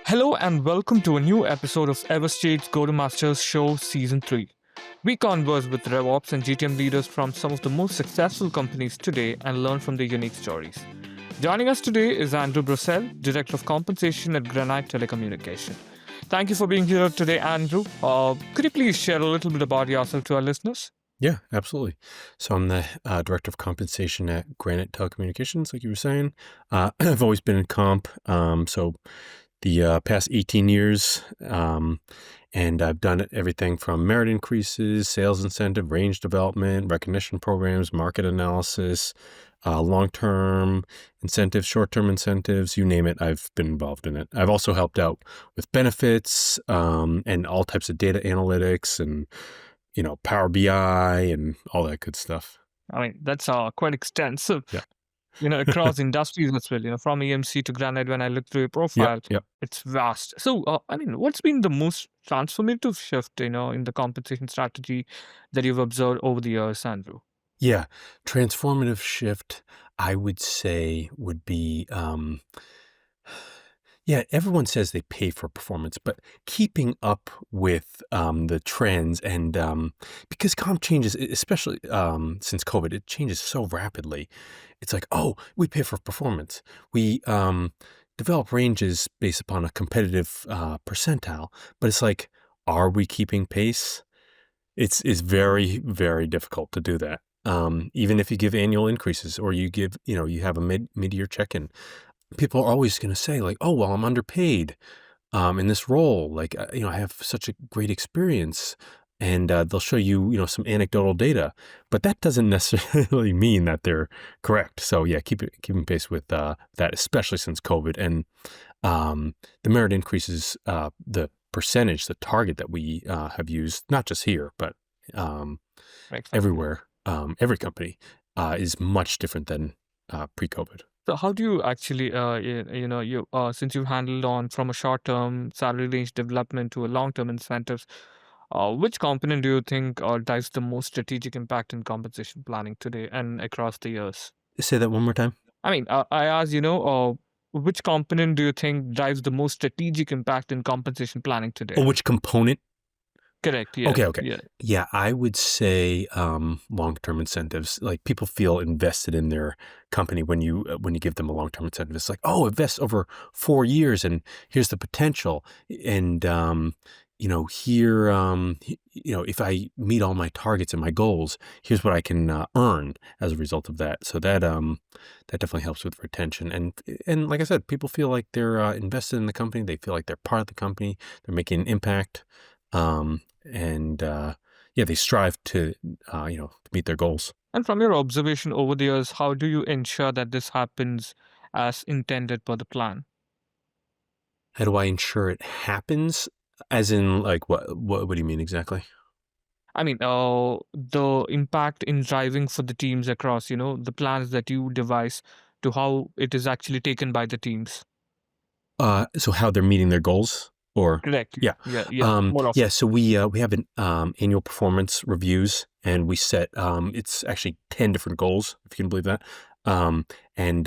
Hello and welcome to a new episode of Everstate's Go-to-Masters Show Season 3. We converse with RevOps and GTM leaders from some of the most successful companies today and learn from their unique stories. Joining us today is Andrew Brousell, Director of Compensation at Granite Telecommunications. Thank you for being here today, Andrew. Could you please share a little bit about yourself to our listeners? Yeah, absolutely. So I'm the Director of Compensation at Granite Telecommunications, like you were saying. I've always been in comp, so the past 18 years, and I've done everything from merit increases, sales incentive, range development, recognition programs, market analysis, long-term incentives, short-term incentives, you name it, I've been involved in it. I've also helped out with benefits and all types of data analytics and Power BI and all that good stuff. I mean, that's quite extensive. Yeah. Across industries as well, from EMC to Granite, when I look through your profile, Yep. it's vast. So, what's been the most transformative shift, in the compensation strategy that you've observed over the years, Andrew? Yeah. Transformative shift, I would say, would be, yeah, everyone says they pay for performance, but keeping up with the trends and because comp changes, especially since COVID, it changes so rapidly. It's like, oh, we pay for performance. We develop ranges based upon a competitive percentile, but it's like, are we keeping pace? It's very, very difficult to do that. Even if you give annual increases or you give, you have a mid-year check-in, people are always going to say like, oh, well, I'm underpaid in this role. Like, I have such a great experience, and they'll show you, some anecdotal data, but that doesn't necessarily mean that they're correct. So yeah, keeping pace with that, especially since COVID and the merit increases, the percentage, the target that we have used, not just here, but Makes sense. everywhere, every company is much different than pre-COVID. So, how do you actually, since you've handled on from a short-term salary range development to a long-term incentives, which component do you think drives the most strategic impact in compensation planning today and across the years? Say that one more time. I asked, which component do you think drives the most strategic impact in compensation planning today? Oh, which component? Correct. Yeah. Okay. Yeah. Yeah, I would say long-term incentives. Like people feel invested in their company when you give them a long-term incentive. It's like, oh, invest over 4 years, and here's the potential. And here, if I meet all my targets and my goals, here's what I can earn as a result of that. So that definitely helps with retention. And like I said, people feel like they're invested in the company. They feel like they're part of the company. They're making an impact. And yeah, they strive to meet their goals. And from your observation over the years, how do you ensure that this happens as intended per the plan? How do I ensure it happens? As in, like, what do you mean exactly? The impact in driving for the teams across, the plans that you devise to how it is actually taken by the teams. So how they're meeting their goals, or Correct. yeah, Yeah. More of yeah. So we have an annual performance reviews, and we set it's actually 10 different goals, if you can believe that. And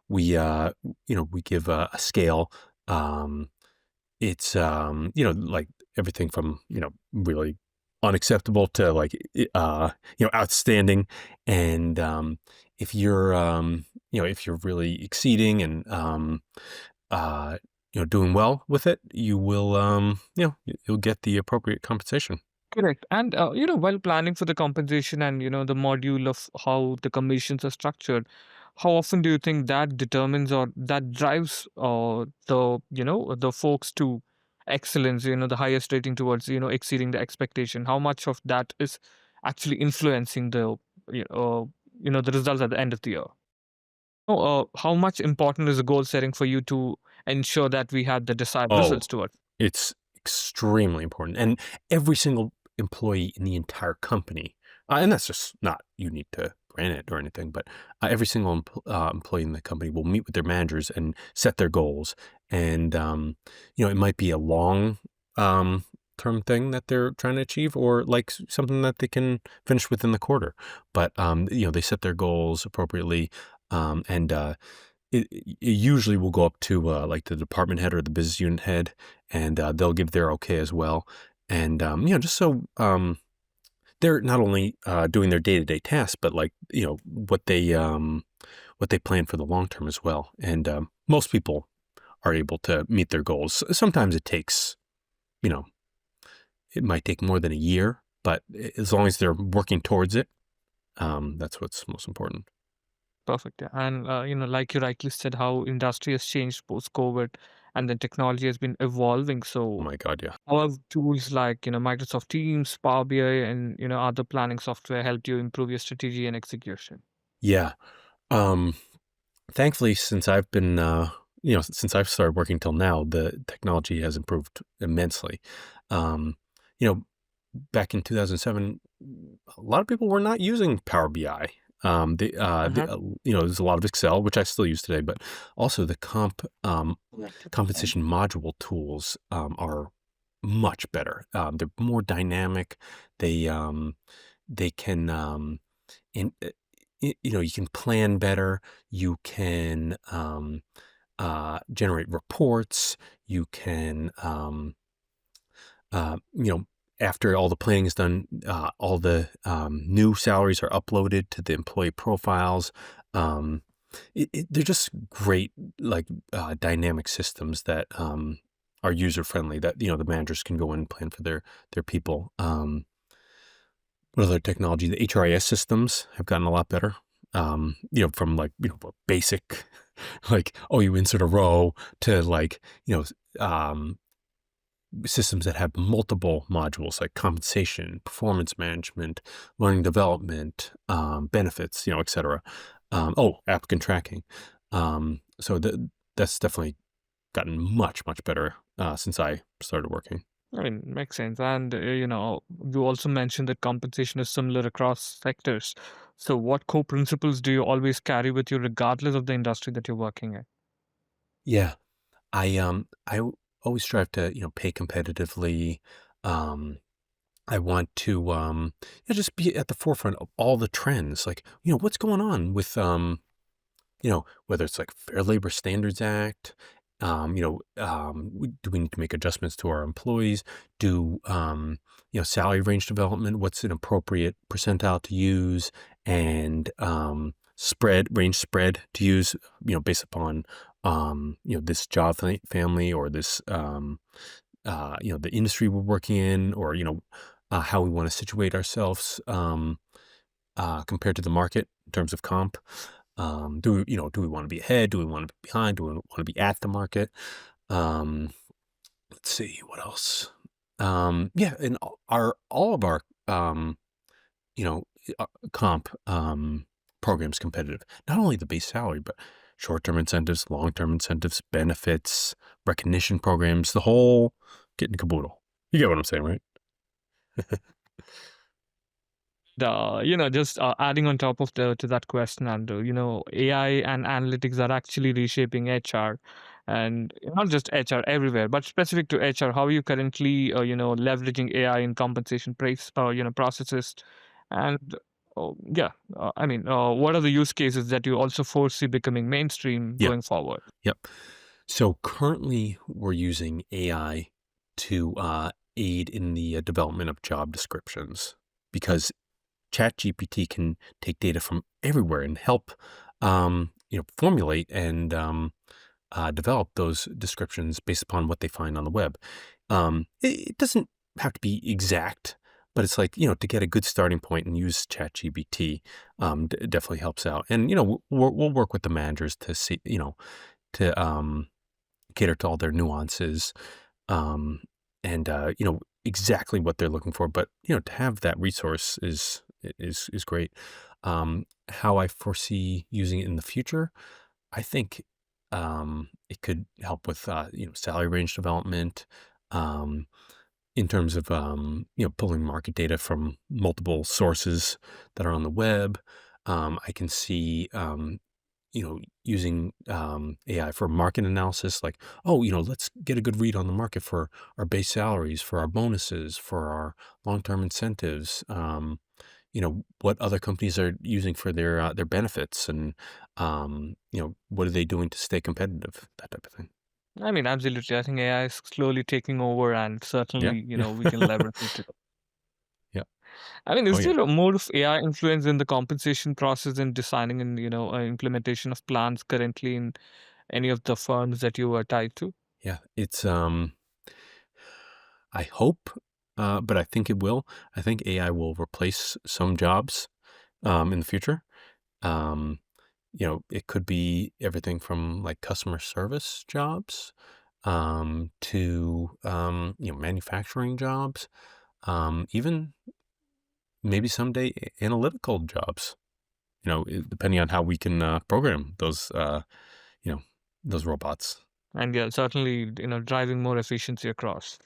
we give a scale. It's like everything from really unacceptable to like outstanding. And if you're if you're really exceeding and doing well with it, you will you'll get the appropriate compensation. correct. And while planning for the compensation and the module of how the commissions are structured, how often do you think that determines or that drives the folks to excellence, the highest rating towards exceeding the expectation? How much of that is actually influencing the results at the end of the year? How much important is the goal setting for you to ensure that we had the desired Oh, results towards? it's extremely important. And every single employee in the entire company, and that's just not unique to Granite or anything, but every single employee in the company will meet with their managers and set their goals. And, it might be a long term thing that they're trying to achieve, or like something that they can finish within the quarter. But, they set their goals appropriately. And it usually will go up to, like, the department head or the business unit head, and, they'll give their okay as well. And, just so, they're not only, doing their day-to-day tasks, but, like, what they plan for the long term as well. And, most people are able to meet their goals. Sometimes it takes, you know, it might take more than a year, but as long as they're working towards it, that's what's most important. Perfect. Yeah. And like you rightly said, how industry has changed post COVID, and then technology has been evolving. Oh So my god, yeah. how have tools like Microsoft Teams, Power BI, and other planning software helped you improve your strategy and execution? Yeah. Um, Thankfully, since I've been, since I've started working till now, the technology has improved immensely. Um, you know, Back in 2007, a lot of people were not using Power BI. Uh-huh. There's a lot of Excel, which I still use today, but also the Right. compensation module tools are much better. They're more dynamic. They they can in, you can plan better. You can generate reports. You can uh, you know, after all the planning is done, all the new salaries are uploaded to the employee profiles. Um, they're just great, like dynamic systems that are user friendly. That the managers can go in and plan for their people. What other technology? The HRIS systems have gotten a lot better. From like basic, like you insert a row to like systems that have multiple modules like compensation, performance management, learning development, benefits, etc. Applicant tracking. That's definitely gotten much, much better since I started working. I mean, makes sense. And you also mentioned that compensation is similar across sectors. So, what core principles do you always carry with you, regardless of the industry that you're working in? Yeah, always strive to pay competitively. Um, I want to just be at the forefront of all the trends. Like what's going on with whether it's like Fair Labor Standards Act, do we need to make adjustments to our employees? Do, salary range development, what's an appropriate percentile to use and, range spread to use, based upon, this job family or this, the industry we're working in or, how we want to situate ourselves, compared to the market in terms of comp. Do we want to be ahead? Do we want to be behind? Do we want to be at the market? Um, let's see what else. Yeah, and all of our you know comp programs competitive. Not only the base salary, but short-term incentives, long-term incentives, benefits, recognition programs, the whole kit and caboodle. You get what I'm saying, right? Just adding on top of the to that question, and AI and analytics are actually reshaping HR, and not just HR everywhere, but specific to HR. How are you currently, leveraging AI in compensation processes, and what are the use cases that you also foresee becoming mainstream Yeah. going forward? Yep. So currently, we're using AI to aid in the development of job descriptions because ChatGPT can take data from everywhere and help, formulate and develop those descriptions based upon what they find on the web. It doesn't have to be exact, but it's like to get a good starting point and use ChatGPT definitely helps out. And we'll work with the managers to see to cater to all their nuances um, and exactly what they're looking for. But to have that resource is great. How I foresee using it in the future, I think it could help with salary range development. Um, in terms of pulling market data from multiple sources that are on the web, I can see using AI for market analysis, like, let's get a good read on the market for our base salaries, for our bonuses, for our long-term incentives. what other companies are using for their benefits, and what are they doing to stay competitive, that type of thing. I mean, absolutely. I think AI is slowly taking over, and Yeah, certainly, yeah. we can leverage it. Yeah. I mean, Oh is yeah. there a more of AI influence in the compensation process in designing and, implementation of plans currently in any of the firms that you are tied to? Yeah, it's I hope, but I think it will. I think AI will replace some jobs in the future. Um, it could be everything from like customer service jobs to manufacturing jobs, even maybe someday analytical jobs. Depending on how we can program you know, those robots. And yeah, certainly, driving more efficiency across.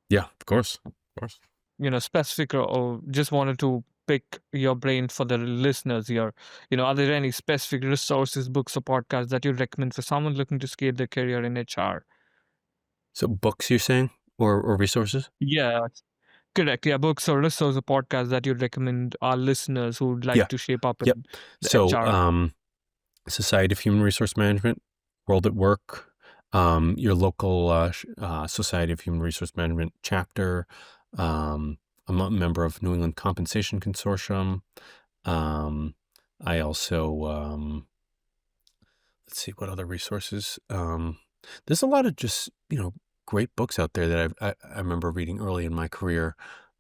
Yeah, of course, of course. Specific or just wanted to pick your brain for the listeners here. Are there any specific resources, books, or podcasts that you recommend for someone looking to scale their career in HR? So books, you're saying, or resources? Yeah, correct. Yeah, books or resources or podcasts that you recommend our listeners who would like Yeah. to shape up Yep. in the So, HR. Society of Human Resource Management, World at Work, your local Society of Human Resource Management chapter. I'm a member of New England Compensation Consortium. Um, I also let's see what other resources. There's a lot of just great books out there that I remember reading early in my career.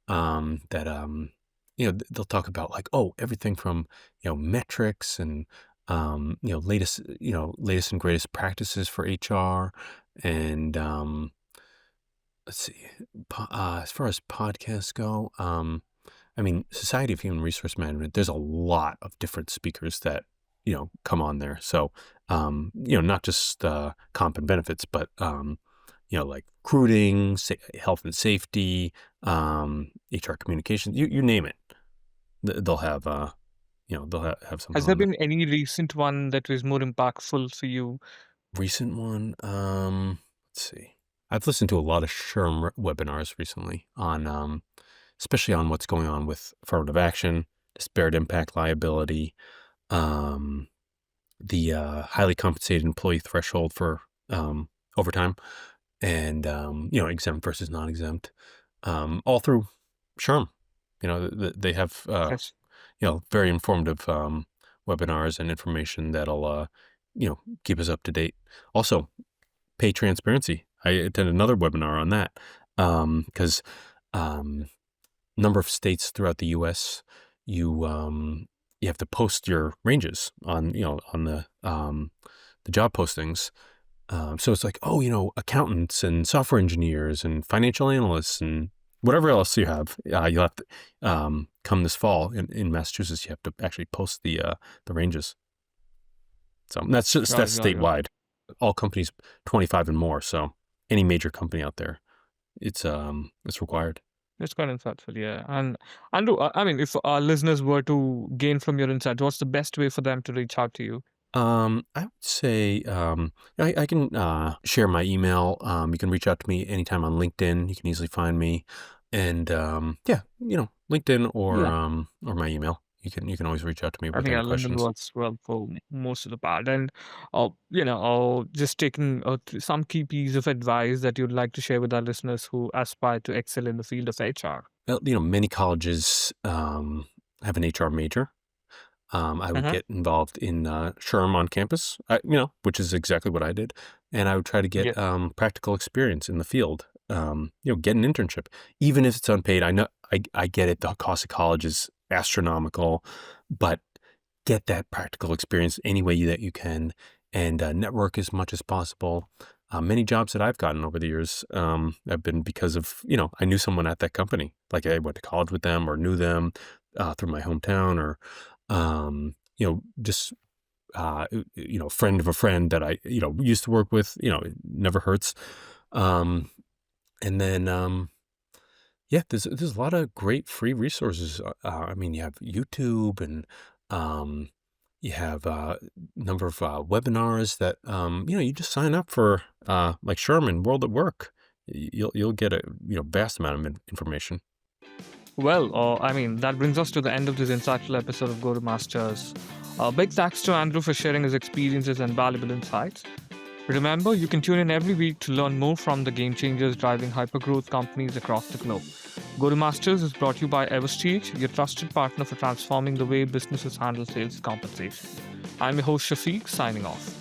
That they'll talk about like, oh, everything from metrics and latest and greatest practices for HR, and let's see, as far as podcasts go, I mean, Society of Human Resource Management, there's a lot of different speakers that, come on there. So, not just comp and benefits, but, like recruiting, health and safety, HR communications, you name it. They'll have, have something Has there on there. been any recent one that was more impactful for you? Recent one, let's see. I've listened to a lot of SHRM webinars recently on, especially on what's going on with affirmative action, disparate impact liability, um, the highly compensated employee threshold for overtime, and exempt versus non-exempt, all through SHRM. They have Yes. very informative webinars and information that'll keep us up to date. Also, pay transparency. I attended another webinar on that because number of states throughout the U.S. You have to post your ranges on the job postings. So it's like, oh, accountants and software engineers and financial analysts and whatever else you have, you'll have to come this fall in Massachusetts. You have to actually post the ranges. So Got it, that's got it, got it. statewide. All companies 25 and more. So any major company out there, it's required. It's quite insightful, yeah. And I mean, if our listeners were to gain from your insights, what's the best way for them to reach out to you? I would say I can share my email. You can reach out to me anytime on LinkedIn. You can easily find me, and yeah, LinkedIn Yeah, or my email. You can always reach out to me I with think any our LinkedIn questions. works well for most of the part. And, just taking some key piece of advice that you'd like to share with our listeners who aspire to excel in the field of HR. Well, many colleges have an HR major. I would Uh-huh. get involved in SHRM on campus, which is exactly what I did. And I would try to Yeah, get practical experience in the field, get an internship, even if it's unpaid. I know I get it. The cost of college is astronomical, but get that practical experience any way that you can, and network as much as possible. Many jobs that I've gotten over the years have been because of, I knew someone at that company. Like I went to college with them or knew them through my hometown, or, just, friend of a friend that I, used to work with. It never hurts. Um, and then, yeah, there's a lot of great free resources. I mean, you have YouTube, and um, you have a number of webinars that you just sign up for, like Sherman World at Work. You'll get a vast amount of information. Well, that brings us to the end of this insightful episode of Go to Masters. Big thanks to Andrew for sharing his experiences and valuable insights. Remember, you can tune in every week to learn more from the game changers driving hypergrowth companies across the globe. Go to Masters is brought to you by Everstage, your trusted partner for transforming the way businesses handle sales compensation. I'm your host Shafiq, signing off.